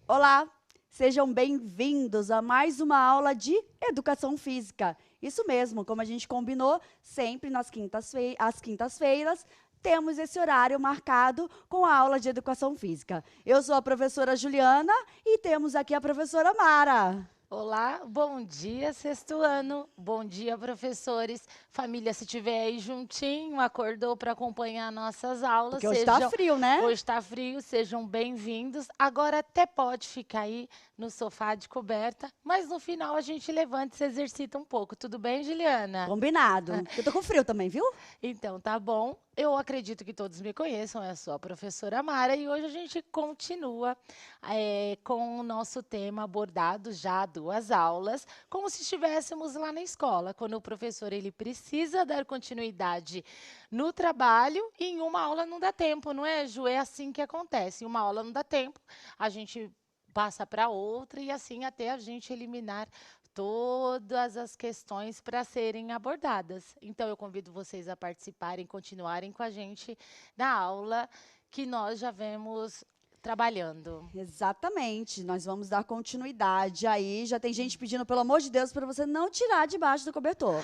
Olá, sejam bem-vindos a mais uma aula de Educação Física. Isso mesmo, como a gente combinou, sempre às quintas-feiras, temos esse horário marcado com a aula de Educação Física. Eu sou a professora Juliana e temos aqui a professora Mara. Olá, bom dia, sexto ano. Bom dia, professores. Família, se tiver aí juntinho, acordou para acompanhar nossas aulas, Porque hoje está frio, né? hoje está frio, sejam bem-vindos. Agora até pode ficar aí no sofá de coberta, mas no final a gente levanta e se exercita um pouco. Tudo bem, Juliana? Combinado. Eu tô com frio também, viu? Então, tá bom. Eu acredito que todos me conheçam, eu sou a professora Mara e hoje a gente continua com o nosso tema abordado já há 2 aulas, como se estivéssemos lá na escola, quando o professor ele precisa dar continuidade no trabalho e em uma aula não dá tempo, não é, Ju? É assim que acontece. Em uma aula não dá tempo, a gente passa para outra e assim até a gente eliminar todas as questões para serem abordadas. Então, eu convido vocês a participarem, continuarem com a gente na aula que nós já vemos trabalhando. Exatamente, nós vamos dar continuidade aí. Já tem gente pedindo, pelo amor de Deus, para você não tirar debaixo do cobertor.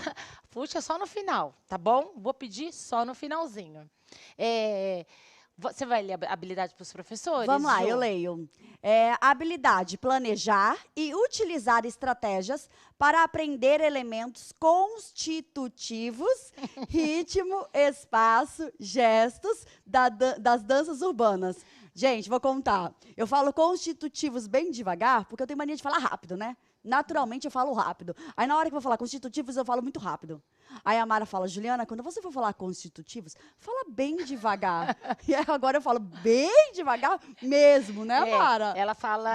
Puxa só no final, tá bom? Vou pedir só no finalzinho. É, você vai ler a habilidade para os Vamos professores, lá, eu Ju? leio. Habilidade, planejar e utilizar estratégias para aprender elementos constitutivos, ritmo, espaço, gestos das danças urbanas. Gente, vou contar. Eu falo constitutivos bem devagar, porque eu tenho mania de falar rápido, né? Naturalmente eu falo rápido. Aí na hora que eu vou falar constitutivos, eu falo muito rápido. Aí a Mara fala, Juliana, quando você for falar constitutivos, fala bem devagar. E aí agora eu falo bem devagar mesmo, né, Mara? Ela fala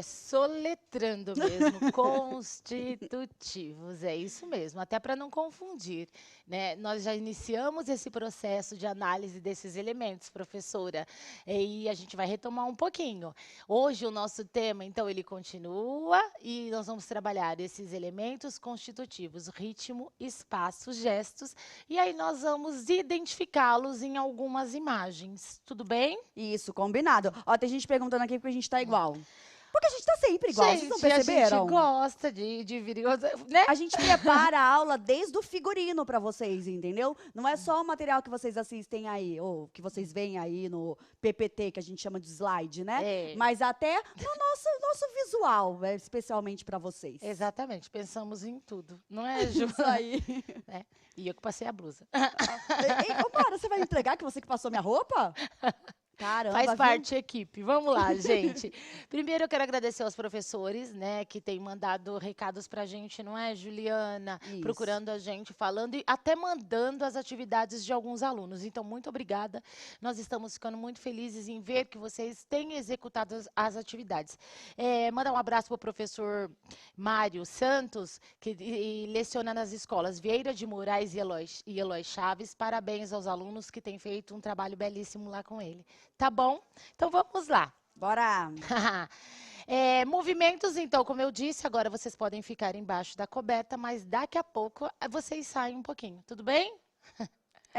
soletrando mesmo, constitutivos, é isso mesmo, até para não confundir, né? Nós já iniciamos esse processo de análise desses elementos, professora, e a gente vai retomar um pouquinho. Hoje o nosso tema, então, ele continua e nós vamos trabalhar esses elementos constitutivos, ritmo, espaço, gestos, e aí nós vamos identificá-los em algumas imagens, tudo bem? Isso, combinado. Ó, tem gente perguntando aqui porque a gente tá igual. Porque a gente tá sempre igual, vocês não Gente, a gente perceberam? gosta de vir, né? A gente prepara a aula desde o figurino para vocês, entendeu? Não é só o material que vocês assistem aí, ou que vocês veem aí no PPT, que a gente chama de slide, né? É, Mas até no nosso visual, especialmente para vocês. exatamente, pensamos em tudo, não é, Ju? Isso aí. É, e eu que passei a blusa. Ei, ô, Mara, você vai me entregar que você que passou minha roupa? Faz Caramba, viu? parte, equipe. Vamos lá, gente. Primeiro, eu quero agradecer aos professores, né, que têm mandado recados pra gente, não é, Juliana? Isso. Procurando a gente, falando e até mandando as atividades de alguns alunos. Então, muito obrigada. Nós estamos ficando muito felizes em ver que vocês têm executado as atividades. Mandar um abraço para o professor Mário Santos, que leciona nas escolas Vieira de Moraes e Eloy Chaves. Parabéns aos alunos que têm feito um trabalho belíssimo lá com ele. Tá bom? Então vamos lá. Bora. Movimentos, então, como eu disse, agora vocês podem ficar embaixo da coberta, mas daqui a pouco vocês saem um pouquinho, tudo bem?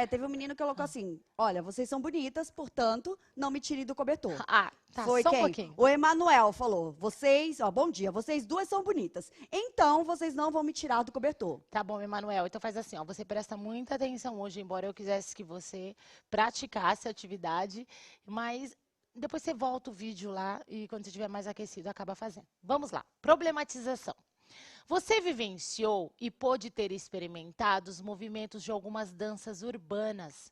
Teve um menino que colocou assim: olha, vocês são bonitas, portanto, não me tirem do cobertor. Ah, tá, Foi só um quem? pouquinho. O Emanuel falou: vocês, ó, bom dia, vocês duas são bonitas. Então, vocês não vão me tirar do cobertor. Tá bom, Emanuel. Então faz assim, ó, você presta muita atenção hoje, embora eu quisesse que você praticasse a atividade, mas depois você volta o vídeo lá e quando você estiver mais aquecido, acaba fazendo. Vamos lá. Problematização. Você vivenciou e pôde ter experimentado os movimentos de algumas danças urbanas.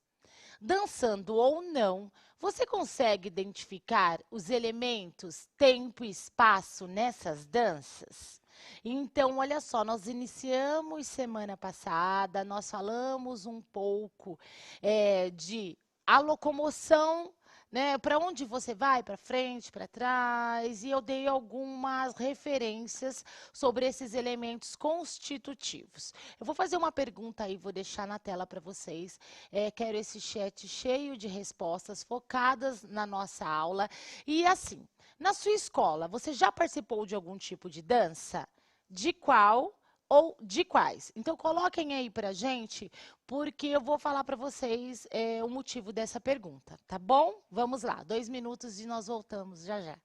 Dançando ou não, você consegue identificar os elementos tempo e espaço nessas danças? Então, olha só, nós iniciamos semana passada, nós falamos um pouco de a locomoção, né? Para onde você vai? Para frente, para trás? E eu dei algumas referências sobre esses elementos constitutivos. Eu vou fazer uma pergunta aí, vou deixar na tela para vocês. Quero esse chat cheio de respostas focadas na nossa aula. E assim, na sua escola, você já participou de algum tipo de dança? De qual ou de quais? Então, coloquem aí pra gente, porque eu vou falar para vocês o motivo dessa pergunta, tá bom? Vamos lá, 2 minutos e nós voltamos já já.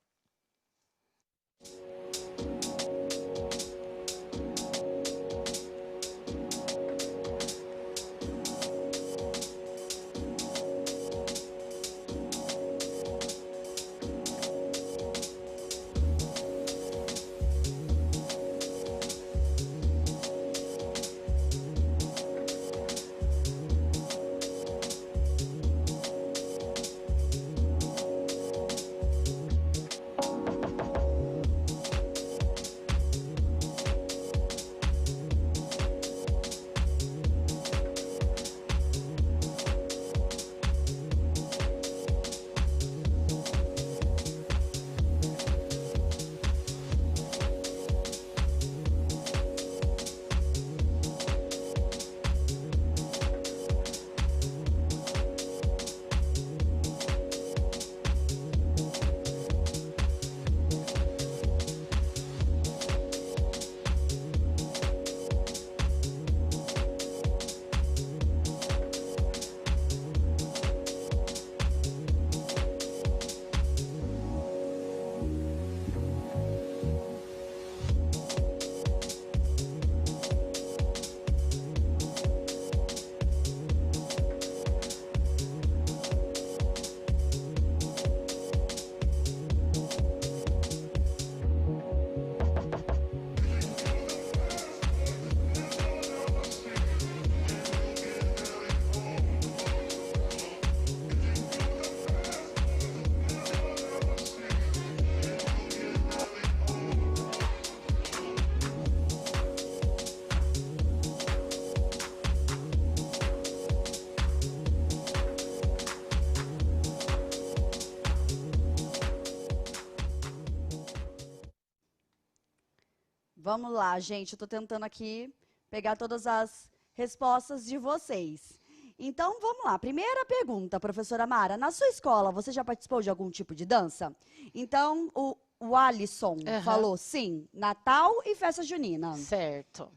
Vamos lá, gente. Eu tô tentando aqui pegar todas as respostas de vocês. Então, vamos lá. Primeira pergunta, professora Mara. Na sua escola, você já participou de algum tipo de dança? Então, o Alisson falou sim, Natal e festa junina. Certo.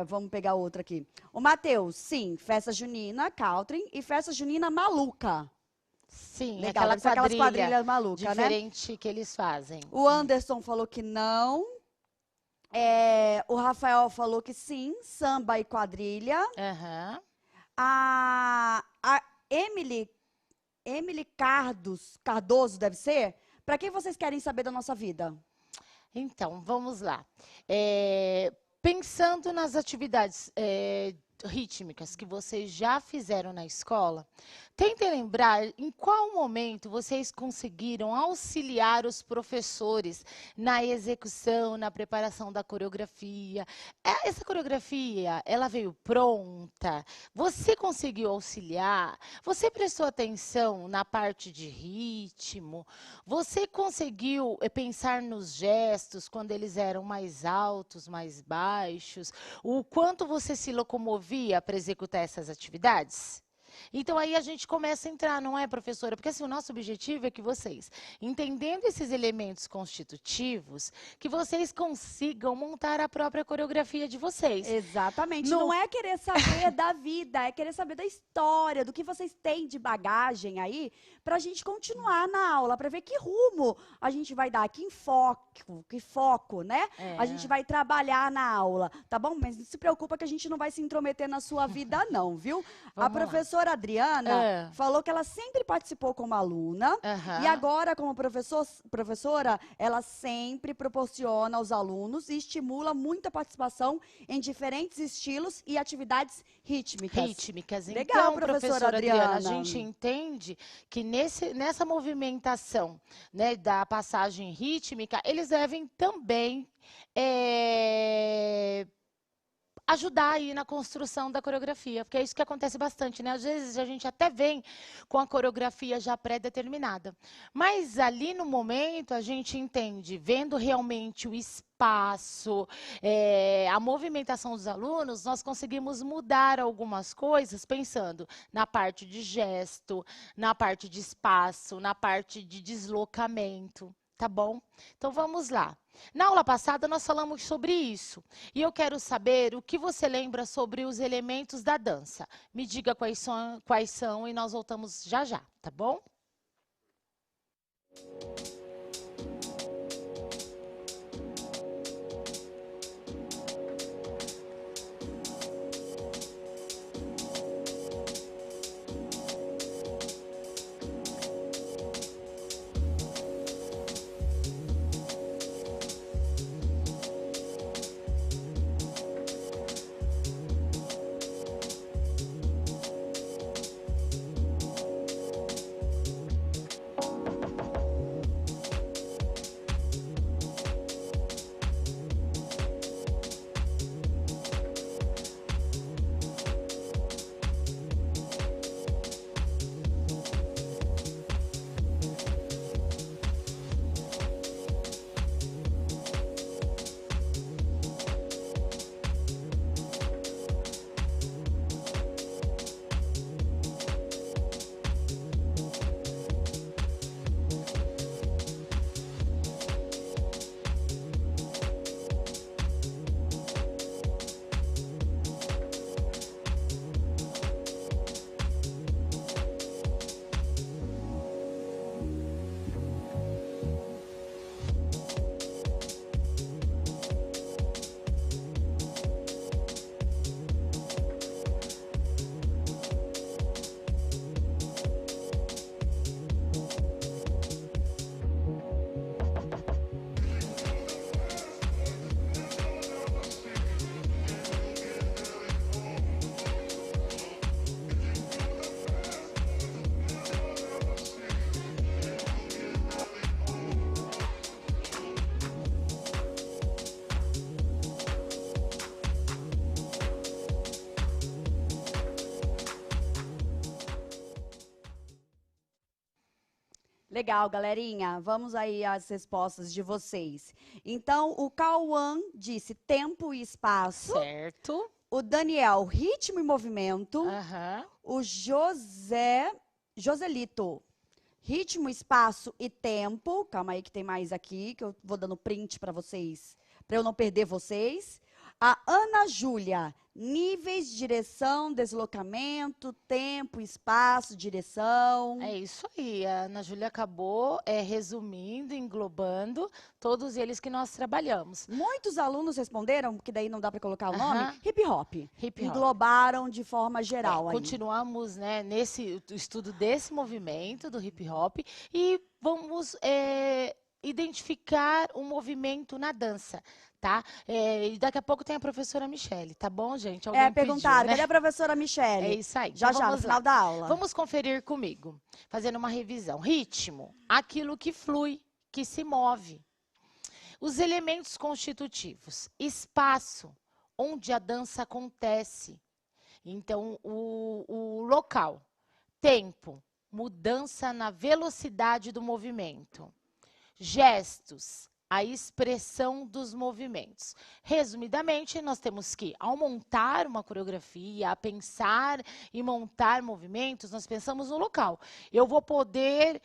Vamos pegar outra aqui. O Matheus, sim, festa junina, country e festa junina maluca. Sim, Legal, aquelas quadrilhas malucas, né? diferente que eles fazem. O Anderson falou que não. O Rafael falou que sim, samba e quadrilha. Aham. A Emily Cardoso, deve ser? Para quem vocês querem saber da nossa vida? Então, vamos lá. Pensando nas atividades rítmicas que vocês já fizeram na escola, tentem lembrar em qual momento vocês conseguiram auxiliar os professores na execução, na preparação da coreografia. Essa coreografia, ela veio pronta? Você conseguiu auxiliar? Você prestou atenção na parte de ritmo? Você conseguiu pensar nos gestos, quando eles eram mais altos, mais baixos? O quanto você se locomovia para executar essas atividades? Então, aí a gente começa a entrar, não é, professora? Porque assim, o nosso objetivo é que vocês, entendendo esses elementos constitutivos, que vocês consigam montar a própria coreografia de vocês. Exatamente. Não é querer saber da vida, é querer saber da história, do que vocês têm de bagagem aí, para a gente continuar na aula, para ver que rumo a gente vai dar, que foco, né? A gente vai trabalhar na aula, tá bom? Mas não se preocupa que a gente não vai se intrometer na sua vida, não, viu? A professora Adriana falou que ela sempre participou como aluna e agora, como professora, ela sempre proporciona aos alunos e estimula muita participação em diferentes estilos e atividades rítmicas. Legal, então, professora Adriana, a gente entende que nessa movimentação, né, da passagem rítmica, eles devem também ajudar aí na construção da coreografia, porque é isso que acontece bastante, né? Às vezes a gente até vem com a coreografia já pré-determinada, mas ali no momento a gente entende, vendo realmente o espaço, a movimentação dos alunos, nós conseguimos mudar algumas coisas pensando na parte de gesto, na parte de espaço, na parte de deslocamento. Tá bom? Então, vamos lá. Na aula passada, nós falamos sobre isso. E eu quero saber o que você lembra sobre os elementos da dança. Me diga quais são e nós voltamos já já, tá bom? Legal, galerinha. Vamos aí às respostas de vocês. Então, o Cauã disse tempo e espaço. Certo. O Daniel, ritmo e movimento. Aham. O Joselito, ritmo, espaço e tempo. Calma aí que tem mais aqui, que eu vou dando print para vocês, para eu não perder vocês. A Ana Júlia, níveis, direção, deslocamento, tempo, espaço, direção. É isso aí. A Ana Júlia acabou resumindo, englobando todos eles que nós trabalhamos. Muitos alunos responderam, que daí não dá para colocar o nome, Aham. hip hop. Hip hop. Englobaram de forma geral aí. Continuamos, né, nesse estudo desse movimento do hip hop e vamos identificar um movimento na dança, tá? E daqui a pouco tem a professora Michele, tá bom, gente? Alguém Perguntaram, pediu, né? cadê a professora Michele? É isso aí. Já, Então, no vamos final lá. da aula. Vamos conferir comigo, fazendo uma revisão. Ritmo, aquilo que flui, que se move. Os elementos constitutivos. Espaço, onde a dança acontece. Então, o local. Tempo, mudança na velocidade do movimento. Gestos, a expressão dos movimentos. Resumidamente, nós temos que, ao montar uma coreografia, a pensar e montar movimentos, nós pensamos no local. Eu vou poder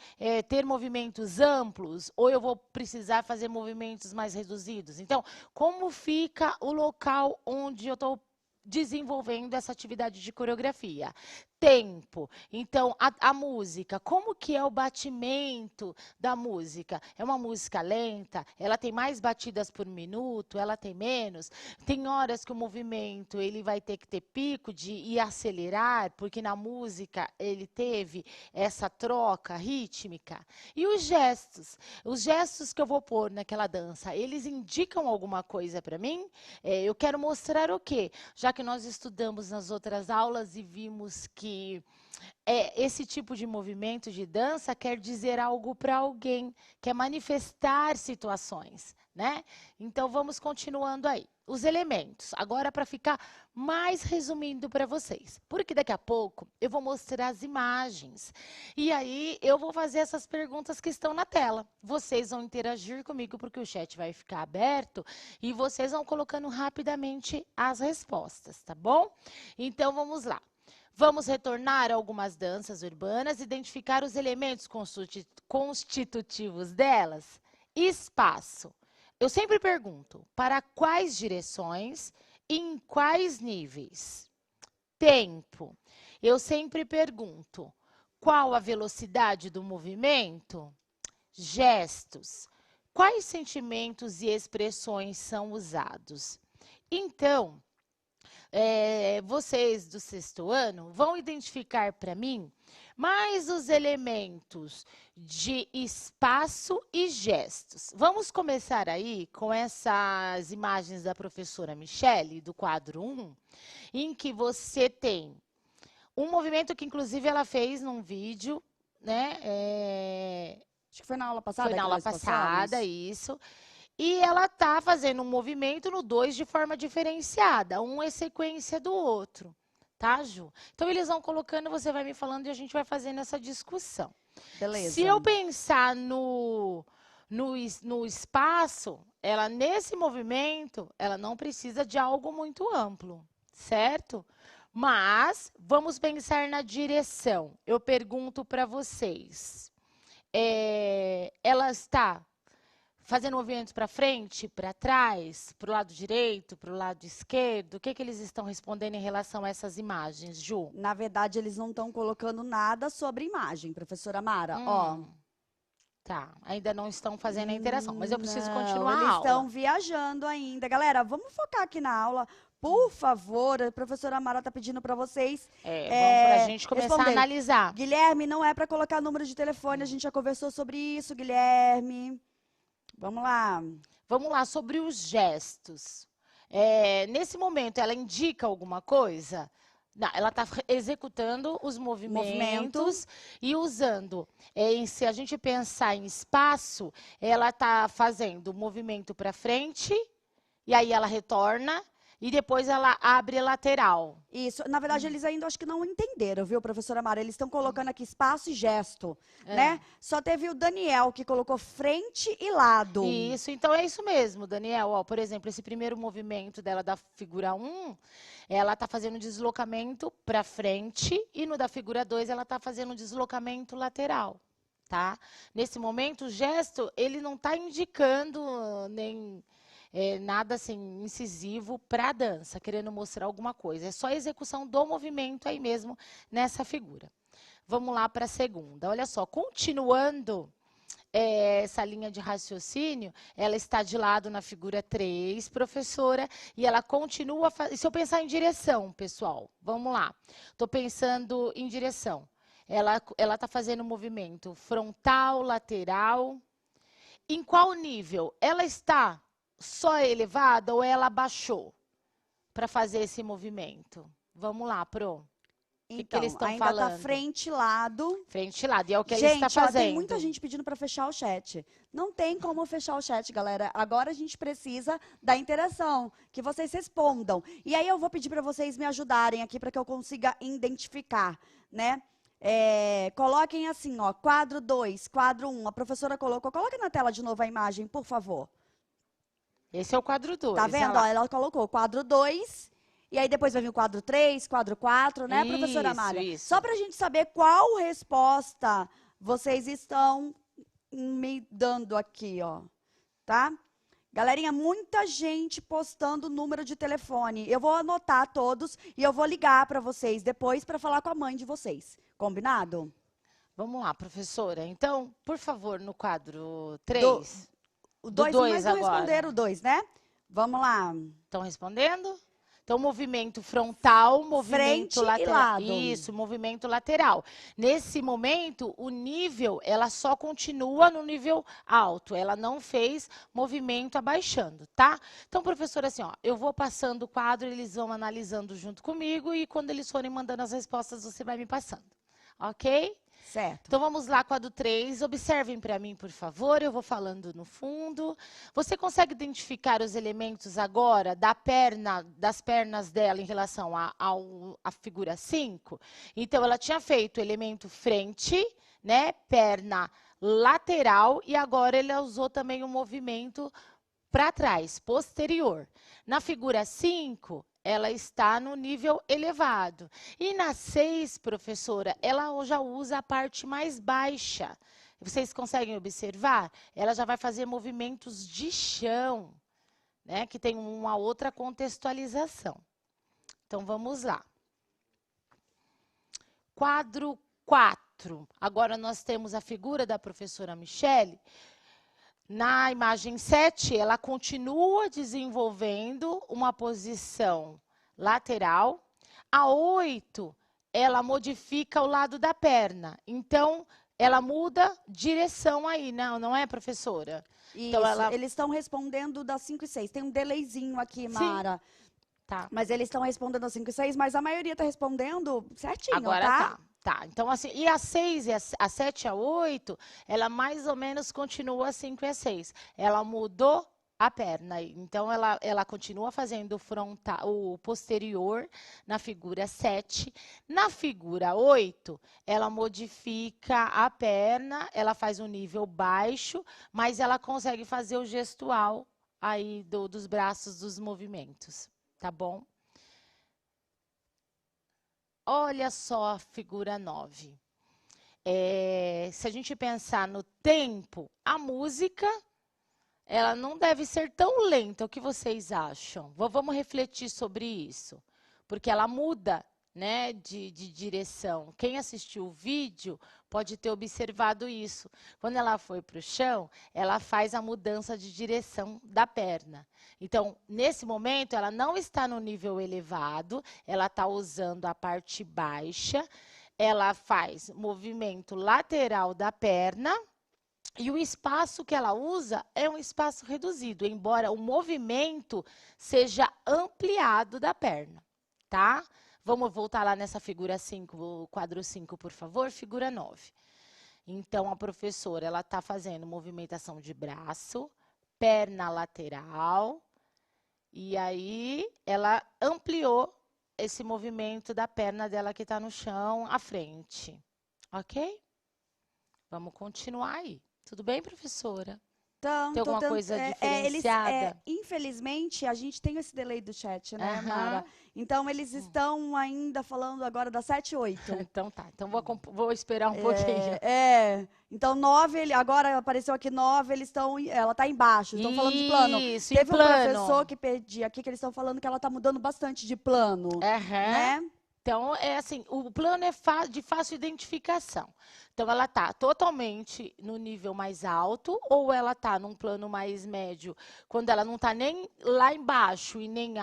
ter movimentos amplos ou eu vou precisar fazer movimentos mais reduzidos? Então, como fica o local onde eu estou desenvolvendo essa atividade de coreografia? Tempo. Então, a música, como que é o batimento da música? É uma música lenta? Ela tem mais batidas por minuto? Ela tem menos? Tem horas que o movimento ele vai ter que ter pico de ir acelerar, porque na música ele teve essa troca rítmica. E os gestos que eu vou pôr naquela dança, eles indicam alguma coisa para mim? Eu quero mostrar o quê? Já que nós estudamos nas outras aulas e vimos que esse tipo de movimento de dança quer dizer algo para alguém, quer manifestar situações, né? Então, vamos continuando aí. Os elementos, agora para ficar mais resumindo para vocês, porque daqui a pouco eu vou mostrar as imagens. E aí, eu vou fazer essas perguntas que estão na tela. Vocês vão interagir comigo, porque o chat vai ficar aberto, e vocês vão colocando rapidamente as respostas, tá bom? Então, vamos lá. Vamos retornar a algumas danças urbanas, identificar os elementos constitutivos delas. Espaço. Eu sempre pergunto, para quais direções e em quais níveis? Tempo. Eu sempre pergunto, qual a velocidade do movimento? Gestos. Quais sentimentos e expressões são usados? Então, vocês do 6º ano vão identificar para mim mais os elementos de espaço e gestos. Vamos começar aí com essas imagens da professora Michele, do quadro 1, em que você tem um movimento que, inclusive, ela fez num vídeo, né? Acho que foi na aula passada. Foi na aula passada, isso. E ela está fazendo um movimento no 2 de forma diferenciada. Um é sequência do outro. Tá, Ju? Então, eles vão colocando, você vai me falando e a gente vai fazendo essa discussão. Beleza. Se eu pensar no espaço, ela, nesse movimento, ela não precisa de algo muito amplo, certo? Mas, vamos pensar na direção. Eu pergunto para vocês. Ela está fazendo movimentos para frente, para trás, para o lado direito, para o lado esquerdo? O que eles estão respondendo em relação a essas imagens, Ju? Na verdade, eles não estão colocando nada sobre imagem, professora Mara. Ó. Tá, ainda não estão fazendo a interação, mas eu preciso continuar a aula. Eles estão aula. viajando ainda. Galera, vamos focar aqui na aula. Por favor, a professora Mara está pedindo para vocês. Vamos para a gente começar a analisar. Guilherme, não é para colocar número de telefone, a gente já conversou sobre isso, Guilherme. Vamos lá. Vamos lá, sobre os gestos. Nesse momento, ela indica alguma coisa? Não, ela está executando os movimentos e usando. Se a gente pensar em espaço, ela está fazendo o movimento para frente, e aí ela retorna, e depois ela abre lateral. Isso, na verdade, eles ainda acho que não entenderam, viu, professora Mara? Eles estão colocando aqui espaço e gesto, né? Só teve o Daniel que colocou frente e lado. Isso, então é isso mesmo, Daniel. Ó, por exemplo, esse primeiro movimento dela da figura 1, ela está fazendo um deslocamento para frente e no da figura 2 ela está fazendo um deslocamento lateral, tá? Nesse momento, o gesto, ele não está indicando nem nada assim incisivo para a dança, querendo mostrar alguma coisa. É só a execução do movimento aí mesmo nessa figura. Vamos lá para a segunda. Olha só, continuando essa linha de raciocínio, ela está de lado na figura 3, professora, e ela continua... Se eu pensar em direção, pessoal, vamos lá. Estou pensando em direção. Ela está fazendo um movimento frontal, lateral. Em qual nível? Ela está só elevada ou ela baixou para fazer esse movimento? Vamos lá, Pro. O que eles estão ainda falando? Tá frente e lado. Frente e lado, e é o que gente, ele está fazendo. Tem muita gente pedindo para fechar o chat. Não tem como fechar o chat, galera. Agora a gente precisa da interação, que vocês respondam. E aí eu vou pedir para vocês me ajudarem aqui para que eu consiga identificar, né? Coloquem assim, ó, quadro 2, quadro 1. A professora colocou. Coloque na tela de novo a imagem, por favor. Esse é o quadro 2. Tá vendo? Ó, ela colocou quadro 2. E aí depois vai vir o quadro 3, quadro 4, né, professora Amália? Isso. Só para a gente saber qual resposta vocês estão me dando aqui, ó. Tá? Galerinha, muita gente postando o número de telefone. Eu vou anotar todos e eu vou ligar para vocês depois para falar com a mãe de vocês. Combinado? Vamos lá, professora. Então, por favor, no quadro 3. O 2, mas não responderam o 2, né? Vamos lá. Estão respondendo? Então, movimento frontal, movimento lateral. Isso, movimento lateral. Nesse momento, o nível, ela só continua no nível alto. Ela não fez movimento abaixando, tá? Então, professora, assim, ó, eu vou passando o quadro, eles vão analisando junto comigo e quando eles forem mandando as respostas, você vai me passando. Ok? Certo. Então, vamos lá, quadro 3. Observem para mim, por favor. Eu vou falando no fundo. Você consegue identificar os elementos agora das pernas dela em relação à figura 5? Então, ela tinha feito o elemento frente, né? Perna lateral. E agora, ela usou também o movimento para trás, posterior. Na figura 5... ela está no nível elevado. E na 6, professora, ela já usa a parte mais baixa. Vocês conseguem observar? Ela já vai fazer movimentos de chão, né? Que tem uma outra contextualização. Então, vamos lá. Quadro 4. Agora, nós temos a figura da professora Michele. Na imagem 7, ela continua desenvolvendo uma posição lateral. A 8, ela modifica o lado da perna. Então, ela muda direção aí, não é, professora? Isso, então, eles estão respondendo das 5 e 6. Tem um delayzinho aqui, Mara. Sim. Tá. Mas eles estão respondendo das 5 e 6, mas a maioria está respondendo certinho, agora tá? Tá, então assim, e a 6, a 7 e a 8, ela mais ou menos continua a 5 e a 6. Ela mudou a perna, então ela continua fazendo o frontal, o posterior na figura 7. Na figura 8, ela modifica a perna, ela faz um nível baixo, mas ela consegue fazer o gestual aí dos braços, dos movimentos, tá bom? Olha só a figura 9. Se a gente pensar no tempo, a música, ela não deve ser tão lenta. O que vocês acham? Vamos refletir sobre isso. Porque ela muda, né, de direção. Quem assistiu o vídeo pode ter observado isso. Quando ela foi para o chão, ela faz a mudança de direção da perna. Então, nesse momento, ela não está no nível elevado, ela está usando a parte baixa, ela faz movimento lateral da perna e o espaço que ela usa é um espaço reduzido, embora o movimento seja ampliado da perna, tá? Vamos voltar lá nessa figura 5, quadro 5, por favor, figura 9. Então, a professora, ela está fazendo movimentação de braço, perna lateral, E aí ela ampliou esse movimento da perna dela que está no chão à frente. Ok? Vamos continuar aí. Tudo bem, professora? Então, Tem alguma coisa diferenciada? infelizmente, a gente tem esse delay do chat, né, Mara? Aham. Então, eles estão ainda falando agora das 7 e 8. Então tá. Então vou esperar um pouquinho. Então, 9, agora apareceu aqui 9, ela tá embaixo, estão falando de plano. Isso, em Teve um plano. professor que pedi aqui que eles estão falando que ela tá mudando bastante de plano, Aham. né? Então, é assim, o plano é de fácil identificação. Então, ela está totalmente no nível mais alto ou ela está num plano mais médio, quando ela não está nem lá embaixo e nem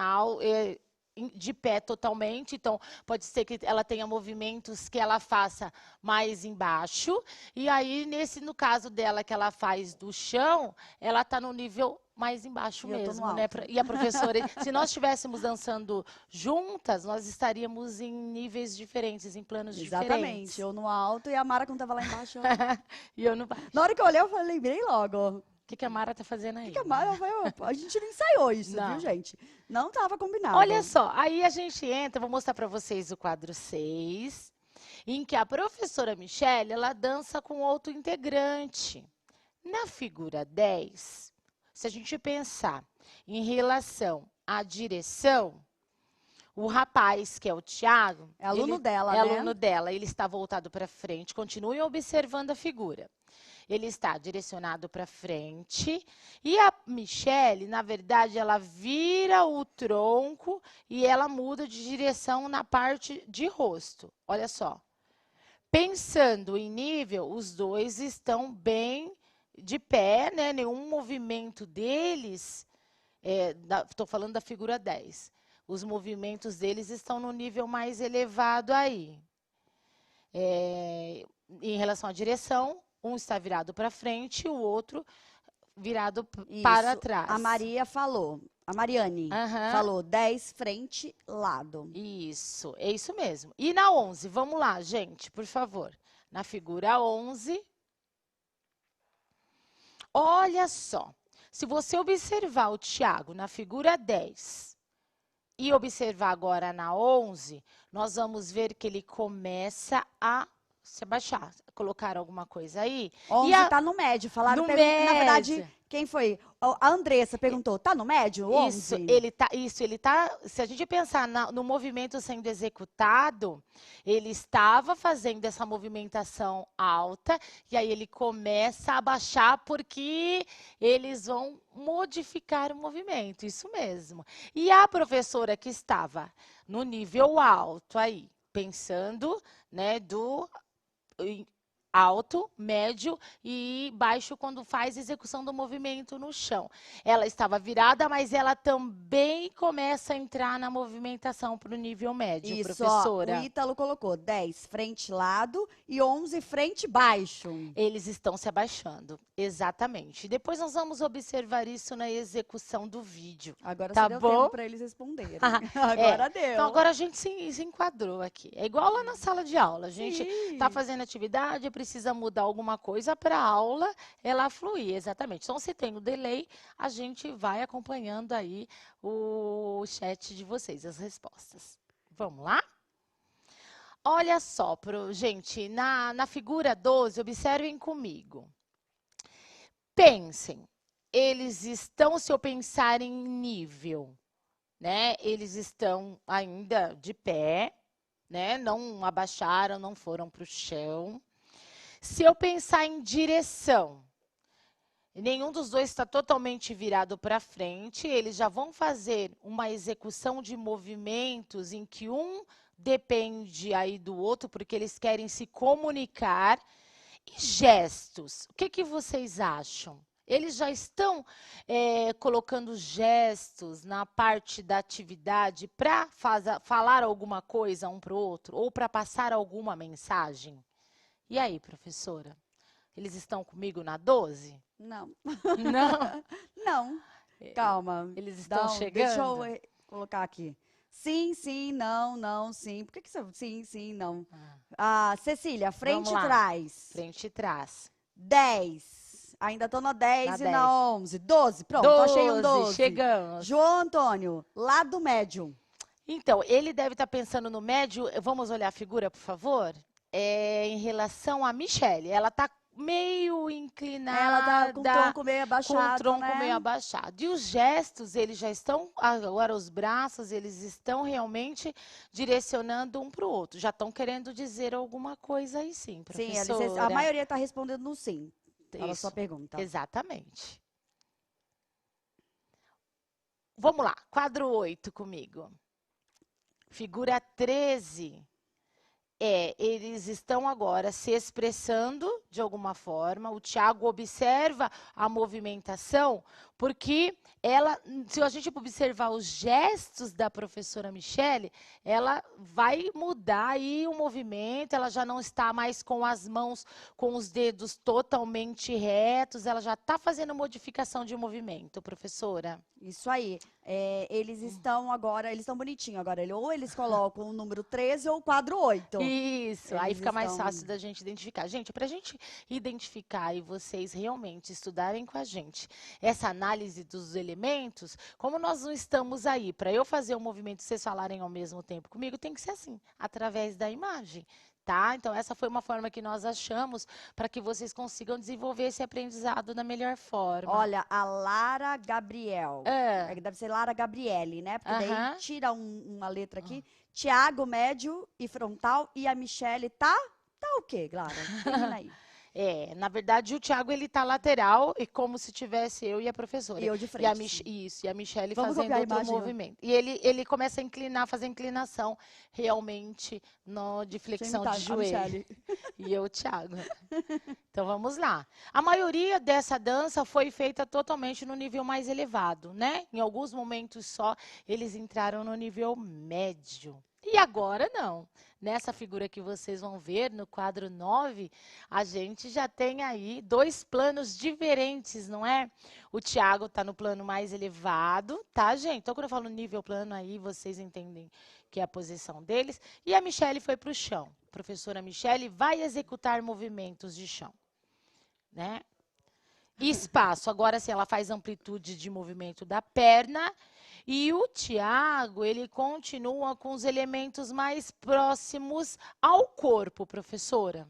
de pé totalmente. Então, pode ser que ela tenha movimentos que ela faça mais embaixo. E aí, no caso dela, que ela faz do chão, ela está no nível mais embaixo E eu tô no mesmo, né? alto. E a professora, se nós estivéssemos dançando juntas, nós estaríamos em níveis diferentes, em planos diferentes. Exatamente, eu no alto e a Mara quando tava lá embaixo. E eu no baixo. Na hora que eu olhei, eu lembrei logo. O que a Mara tá fazendo aí? Que a Mara a gente não ensaiou isso, Não. viu, gente? Não tava combinado. Olha só, aí a gente entra, vou mostrar para vocês o quadro 6, em que a professora Michele, ela dança com outro integrante. Na figura 10, se a gente pensar em relação à direção, o rapaz, que é o Thiago, É aluno dela, é né? aluno dela, ele está voltado para frente, continuem observando a figura. Ele está direcionado para frente e a Michele, na verdade, ela vira o tronco e ela muda de direção na parte de rosto. Olha só. Pensando em nível, os dois estão bem de pé, né? Nenhum movimento deles, estou falando da figura 10, os movimentos deles estão no nível mais elevado aí. Em relação à direção, um está virado para frente e o outro virado para trás. A Maria falou, a Mariane falou 10 frente, lado. Isso, é isso mesmo. E na 11, vamos lá, gente, por favor. Na figura 11, olha só. Se você observar o Thiago na figura 10 e observar agora na 11, nós vamos ver que ele começa a se abaixar. Colocaram alguma coisa aí? 11 tá no médio. Falaram, no na médio. verdade, quem foi? A Andressa perguntou, tá no médio, 11? Ele tá, se a gente pensar no movimento sendo executado, ele estava fazendo essa movimentação alta, e aí ele começa a abaixar porque eles vão modificar o movimento, isso mesmo. E a professora que estava no nível alto aí, pensando, né, do alto, médio e baixo quando faz execução do movimento no chão. Ela estava virada, mas ela também começa a entrar na movimentação para o nível médio, isso, professora. Ó, o Ítalo colocou 10 frente lado e 11 frente baixo. Eles estão se abaixando, exatamente. Depois nós vamos observar isso na execução do vídeo. Agora tá deu bom? tempo para eles responderem. Agora deu. Então agora a gente se enquadrou aqui. É igual lá na sala de aula. A gente está fazendo atividade, precisa mudar alguma coisa para a aula ela fluir, exatamente. Então, se tem o delay, a gente vai acompanhando aí o chat de vocês, as respostas. Vamos lá? Olha só, gente, na figura 12, observem comigo. Pensem, eles estão, se eu pensar em nível, né? Eles estão ainda de pé, né? Não abaixaram, não foram para o chão. Se eu pensar em direção, nenhum dos dois está totalmente virado para frente, eles já vão fazer uma execução de movimentos em que um depende aí do outro, porque eles querem se comunicar. E gestos, o que vocês acham? Eles já estão colocando gestos na parte da atividade para falar alguma coisa um para o outro ou para passar alguma mensagem? E aí, professora? Eles estão comigo na 12? Não. Não? Não. Calma. Eles estão chegando? Deixa eu colocar aqui. Sim, sim, não, não, sim. Por que você... Sim, sim, não. Cecília, frente e trás. Frente e trás. 10. Ainda tô na 10 Na e 10. na 11. 12, pronto, achei um 12. Chegamos. João Antônio, lado médio. Então, ele deve estar pensando no médio. Vamos olhar a figura, por favor? Em relação a Michele. Ela está meio inclinada. Ela tá com o tronco meio abaixado, com o tronco né? meio abaixado. E os gestos, eles já estão, agora os braços, eles estão realmente direcionando um para o outro. Já estão querendo dizer alguma coisa aí sim, Sim, professora. a maioria tá respondendo no sim. Fala a Isso, sua pergunta. exatamente. Vamos lá, quadro 8 comigo. Figura 13. Eles estão agora se expressando de alguma forma. O Tiago observa a movimentação, porque se a gente observar os gestos da professora Michele, ela vai mudar aí o movimento, ela já não está mais com as mãos, com os dedos totalmente retos, ela já está fazendo modificação de movimento, professora. Isso aí. Eles estão agora, eles estão bonitinhos agora. Ou eles colocam o número 13 ou o quadro 8. Isso, aí Eles fica mais estão- fácil da gente identificar. Gente, para a gente identificar e vocês realmente estudarem com a gente essa análise dos elementos, como nós não estamos aí, para eu fazer o movimento e vocês falarem ao mesmo tempo comigo, tem que ser assim, através da imagem. Tá? Então, essa foi uma forma que nós achamos para que vocês consigam desenvolver esse aprendizado da melhor forma. Olha, a Lara Gabriel. Deve ser Lara Gabriele, né? Porque daí tira uma letra aqui. Tiago, médio e frontal. E a Michele tá o quê, Clara? Termina aí. Na verdade, o Tiago, ele tá lateral, e como se tivesse eu e a professora. E eu de frente. E a Michele Vamos fazendo copiar a outro imagem, ó. movimento. E ele começa a inclinar, fazer inclinação realmente de flexão de joelho. E eu, Tiago. Então, vamos lá. A maioria dessa dança foi feita totalmente no nível mais elevado, né? Em alguns momentos só, eles entraram no nível médio. E agora não. Nessa figura que vocês vão ver, no quadro 9, a gente já tem aí 2 planos diferentes, não é? O Tiago está no plano mais elevado, tá, gente? Então, quando eu falo nível plano aí, vocês entendem que é a posição deles. E a Michele foi para o chão. A professora Michele vai executar movimentos de chão, né? Espaço, agora sim, ela faz amplitude de movimento da perna. E o Tiago, ele continua com os elementos mais próximos ao corpo, professora.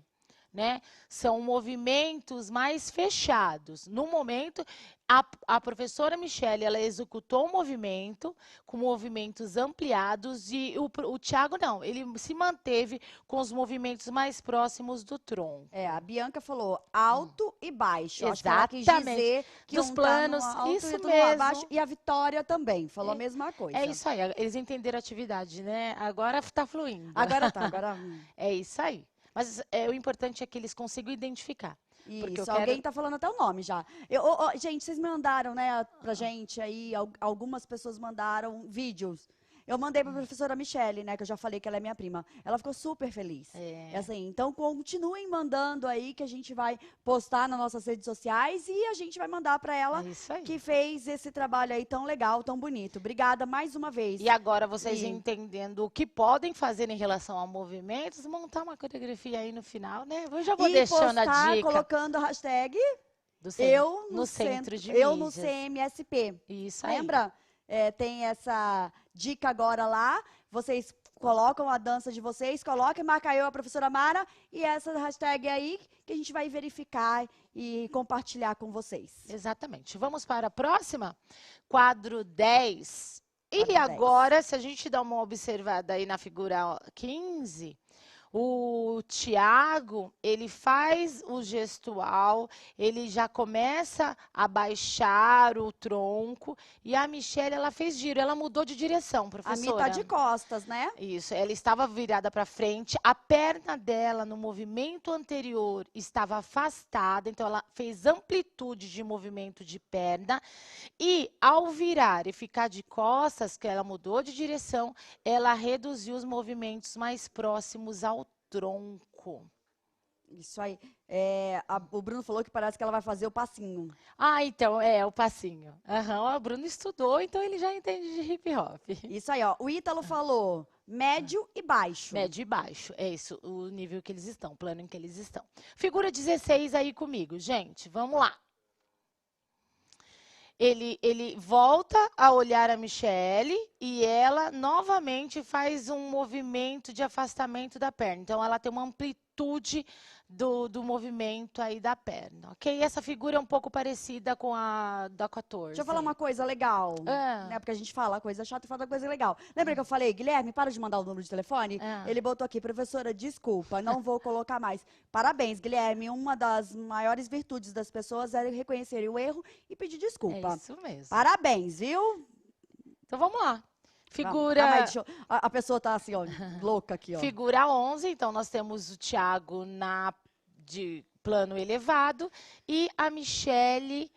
Né? São movimentos mais fechados. No momento, a professora Michele, ela executou o movimento com movimentos ampliados e o Tiago não, ele se manteve com os movimentos mais próximos do tronco. A Bianca falou alto e baixo. Exatamente. Acho que ela quis dizer que dos planos, tá no alto isso e outro mesmo. abaixo. E a Vitória também falou a mesma coisa. É isso aí, eles entenderam a atividade, né? Agora está fluindo. Agora tá, agora... É isso aí. Mas o importante é que eles consigam identificar. Isso, alguém tá falando até o nome já. Gente, vocês mandaram, né, pra gente aí, algumas pessoas mandaram vídeos. Eu mandei pra professora Michele, né, que eu já falei que ela é minha prima. Ela ficou super feliz. Assim, então, continuem mandando aí, que a gente vai postar nas nossas redes sociais e a gente vai mandar pra ela que fez esse trabalho aí tão legal, tão bonito. Obrigada mais uma vez. E agora, vocês entendendo o que podem fazer em relação a movimentos, montar uma coreografia aí no final, né? Eu já vou deixando a dica. Colocando a hashtag no centro de mídias. Eu no CMSP. Isso aí. Lembra? Tem essa dica agora lá, vocês colocam a dança de vocês, coloquem, marca eu, a professora Mara, e essa hashtag aí que a gente vai verificar e compartilhar com vocês. Exatamente. Vamos para a próxima? Quadro 10. E agora, se a gente dá uma observada aí na figura 15... O Tiago, ele faz o gestual, ele já começa a baixar o tronco. E a Michele, ela fez giro, ela mudou de direção, professora. A Mi tá de costas, né? Isso, ela estava virada para frente. A perna dela, no movimento anterior, estava afastada. Então, ela fez amplitude de movimento de perna. E, ao virar e ficar de costas, que ela mudou de direção, ela reduziu os movimentos mais próximos ao tronco. Isso aí. O Bruno falou que parece que ela vai fazer o passinho. Então, o passinho. O Bruno estudou, então ele já entende de hip hop. Isso aí, ó. O Ítalo falou médio e baixo. Médio e baixo. É isso, o nível que eles estão, o plano em que eles estão. Figura 16 aí comigo, gente. Vamos lá. ele volta a olhar a Michele e ela novamente faz um movimento de afastamento da perna. Então, ela tem uma amplitude do movimento aí da perna, ok? Essa figura é um pouco parecida com a da 14. Deixa eu falar uma coisa legal, né? Porque a gente fala coisa chata e fala coisa legal. Lembra que eu falei, Guilherme, para de mandar o número de telefone? Ele botou aqui, professora, desculpa, não vou colocar mais. Parabéns, Guilherme. Uma das maiores virtudes das pessoas é reconhecer o erro e pedir desculpa. É isso mesmo. Parabéns, viu? Então, vamos lá. Figura... Calma aí, a pessoa tá assim, ó, louca aqui, ó. Figura 11, então nós temos o Thiago de plano elevado e a Michele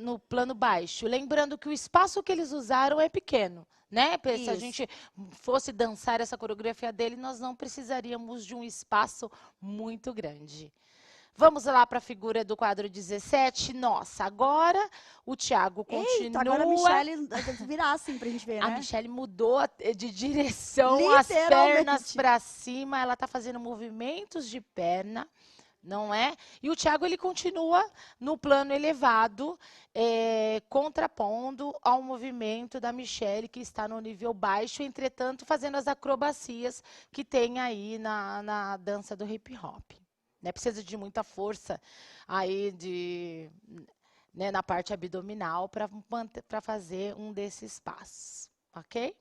no plano baixo. Lembrando que o espaço que eles usaram é pequeno, né? Se a gente fosse dançar essa coreografia dele, nós não precisaríamos de um espaço muito grande. Vamos lá para a figura do quadro 17. Nossa, agora o Thiago continua. Eita, agora a Michele virar assim pra gente ver, né? A Michele mudou de direção, as pernas para cima. Ela está fazendo movimentos de perna, não é? E o Thiago, ele continua no plano elevado, contrapondo ao movimento da Michele, que está no nível baixo, entretanto, fazendo as acrobacias que tem aí na dança do hip hop. Né, precisa de muita força aí né, na parte abdominal para fazer um desses passos, ok?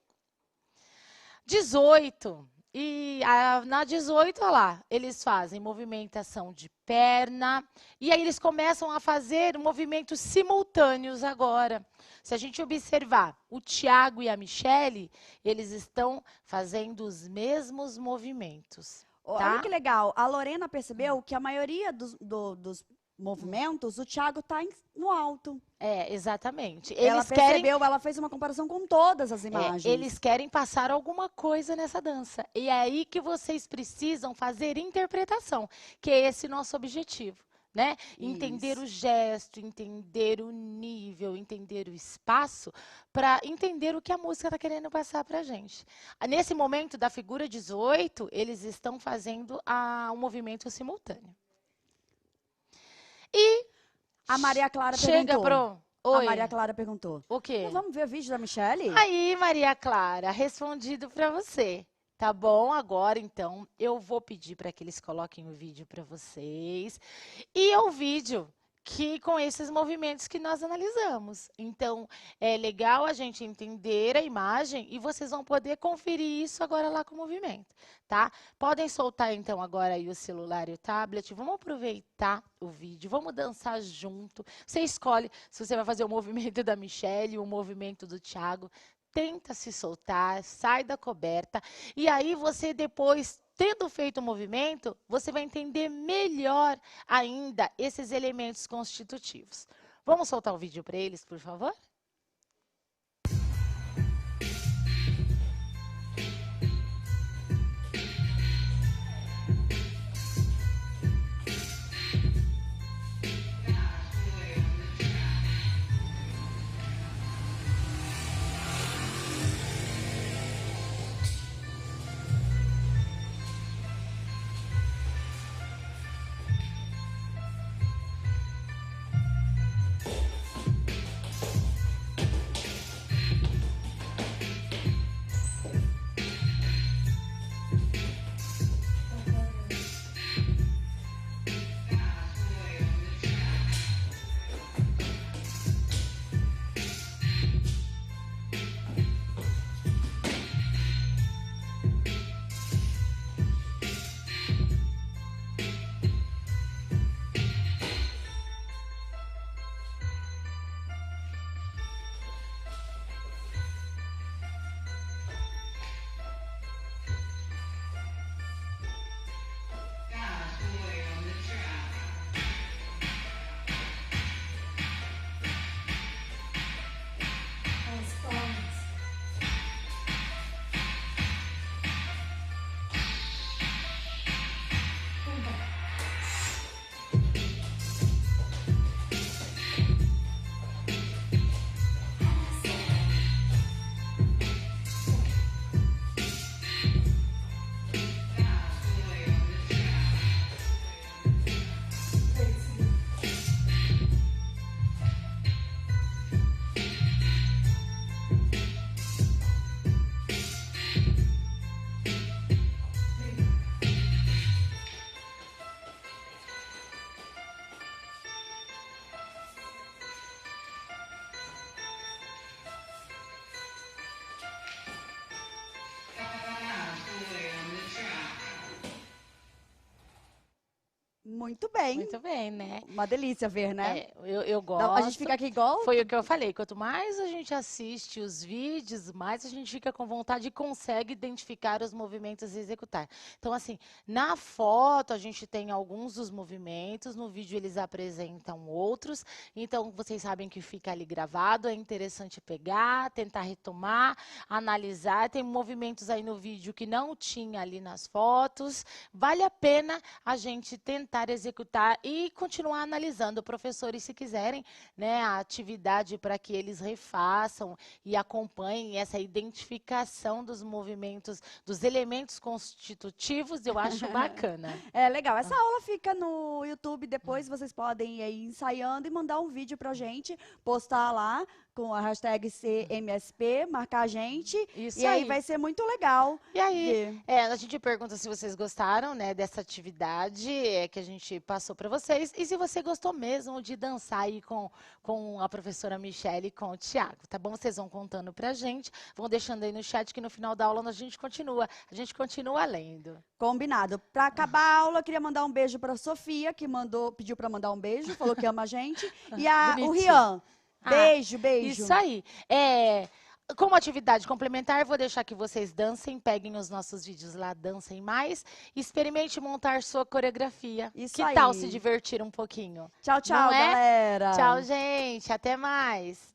18. E na 18, olha lá, eles fazem movimentação de perna e aí eles começam a fazer movimentos simultâneos agora. Se a gente observar o Thiago e a Michele, eles estão fazendo os mesmos movimentos. Tá? Olha que legal, a Lorena percebeu que a maioria dos movimentos, o Thiago tá no alto. Exatamente. Ela percebeu, ela fez uma comparação com todas as imagens. Eles querem passar alguma coisa nessa dança. E é aí que vocês precisam fazer interpretação, que é esse nosso objetivo. Né? Entender o gesto, entender o nível, entender o espaço, para entender o que a música está querendo passar para a gente. Nesse momento da figura 18, eles estão fazendo um movimento simultâneo. E a Maria Clara perguntou. A Maria Clara perguntou. O quê? Vamos ver o vídeo da Michele? Aí, Maria Clara, respondido para você. Tá bom? Agora, então, eu vou pedir para que eles coloquem o vídeo para vocês. E é o vídeo com esses movimentos que nós analisamos. Então, é legal a gente entender a imagem e vocês vão poder conferir isso agora lá com o movimento, tá? Podem soltar, então, agora aí o celular e o tablet. Vamos aproveitar o vídeo, vamos dançar junto. Você escolhe se você vai fazer o movimento da Michele, o movimento do Thiago. Tenta se soltar, sai da coberta e aí você depois, tendo feito o movimento, você vai entender melhor ainda esses elementos constitutivos. Vamos soltar o vídeo para eles, por favor? Muito bem. Muito bem, né? Uma delícia ver, né? É, eu A gente gosto. fica aqui igual. Foi o que eu falei. Quanto mais a gente assiste os vídeos, mais a gente fica com vontade e consegue identificar os movimentos e executar. Então, assim, na foto a gente tem alguns dos movimentos, no vídeo eles apresentam outros. Então, vocês sabem que fica ali gravado, é interessante pegar, tentar retomar, analisar. Tem movimentos aí no vídeo que não tinha ali nas fotos. Vale a pena a gente tentar executar e continuar analisando. Professores, se quiserem, né, a atividade para que eles refaçam e acompanhem essa identificação dos movimentos, dos elementos constitutivos, eu acho bacana. É legal. Essa aula fica no YouTube, depois vocês podem ir aí ensaiando e mandar um vídeo pra gente, postar lá com a hashtag CMSP, marcar a gente. Isso E aí aí. vai ser muito legal E aí, ver. a gente pergunta se vocês gostaram, né, dessa atividade que a gente passou para vocês e se você gostou mesmo de dançar aí com a professora Michele e com o Thiago, tá bom? Vocês vão contando pra gente, vão deixando aí no chat que no final da aula a gente continua lendo. Combinado. Pra acabar a aula, eu queria mandar um beijo pra Sofia, que pediu pra mandar um beijo, falou que ama a gente. E o Bonitinho. Rian. Ah, Beijo, beijo. Isso aí. Como atividade complementar, vou deixar que vocês dancem, peguem os nossos vídeos lá, dancem mais, experimente montar sua coreografia. Isso Que aí. tal se divertir um pouquinho? Tchau, tchau, Não é? galera. Tchau, gente. Até mais.